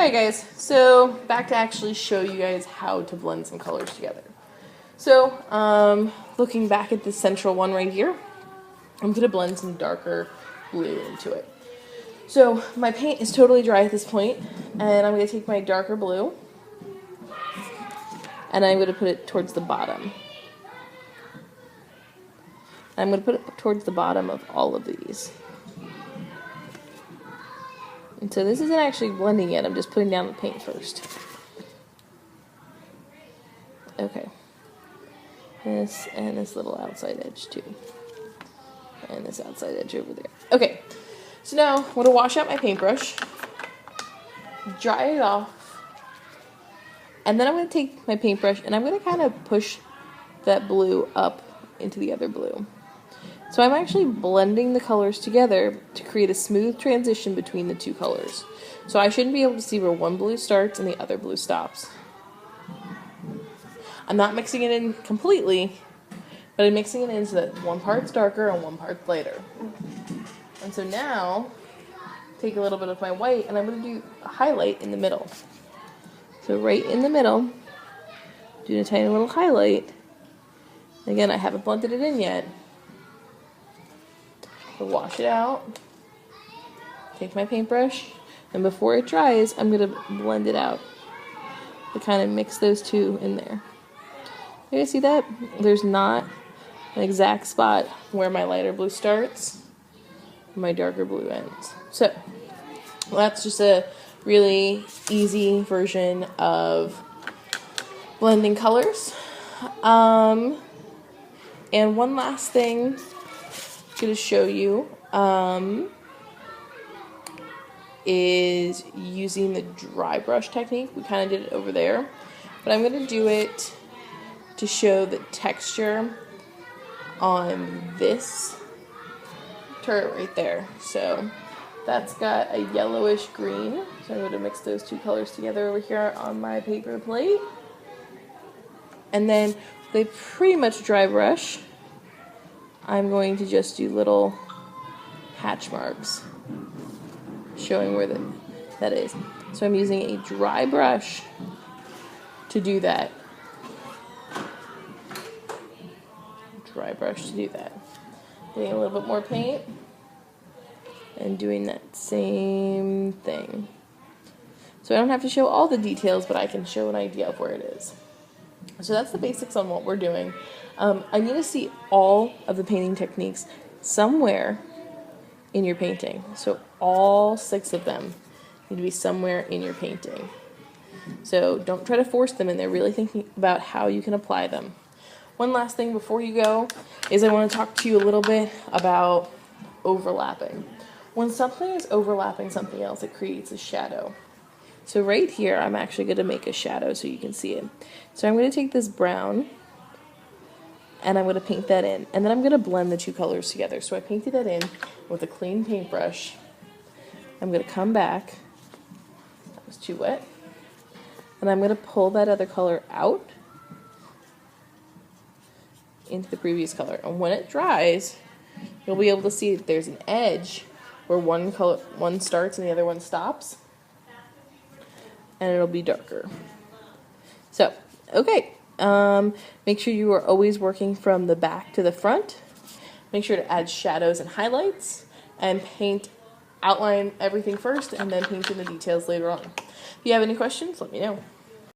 Alright guys, so back to actually show you guys how to blend some colors together. So, looking back at the central one right here, I'm going to blend some darker blue into it. So, my paint is totally dry at this point, and I'm going to take my darker blue, and I'm going to put it towards the bottom. I'm going to put it towards the bottom of all of these. And so this isn't actually blending yet, I'm just putting down the paint first. Okay. This and this little outside edge too. And this outside edge over there. Okay, so now I'm going to wash out my paintbrush, dry it off, and then I'm going to take my paintbrush and I'm going to kind of push that blue up into the other blue. So I'm actually blending the colors together to create a smooth transition between the two colors. So I shouldn't be able to see where one blue starts and the other blue stops. I'm not mixing it in completely, but I'm mixing it in so that one part's darker and one part's lighter. And so now, take a little bit of my white and I'm going to do a highlight in the middle. So right in the middle, doing a tiny little highlight. Again, I haven't blended it in yet. So wash it out, take my paintbrush, and before it dries, I'm going to blend it out to kind of mix those two in there. You guys see that? There's not an exact spot where my lighter blue starts and my darker blue ends. So that's just a really easy version of blending colors. And one last thing I'm going to show you is using the dry brush technique. We kind of did it over there, but I'm going to do it to show the texture on this turret right there. So that's got a yellowish green, so I'm going to mix those two colors together over here on my paper plate. And then with a pretty much dry brush, I'm going to just do little hatch marks showing where that is. So I'm using a dry brush to do that. Dry brush to do that. Getting a little bit more paint and doing that same thing. So I don't have to show all the details, but I can show an idea of where it is. So that's the basics on what we're doing. I need to see all of the painting techniques somewhere in your painting. So all 6 of them need to be somewhere in your painting. So don't try to force them in there, really thinking about how you can apply them. One last thing before you go is I want to talk to you a little bit about overlapping. When something is overlapping something else, it creates a shadow. So right here, I'm actually going to make a shadow so you can see it. So I'm going to take this brown and I'm going to paint that in. And then I'm going to blend the two colors together. So I painted that in with a clean paintbrush. I'm going to come back. That was too wet. And I'm going to pull that other color out into the previous color. And when it dries, you'll be able to see that there's an edge where one starts and the other one stops. And it'll be darker. So, okay. Make sure you are always working from the back to the front. Make sure to add shadows and highlights and outline everything first and then paint in the details later on. If you have any questions, let me know.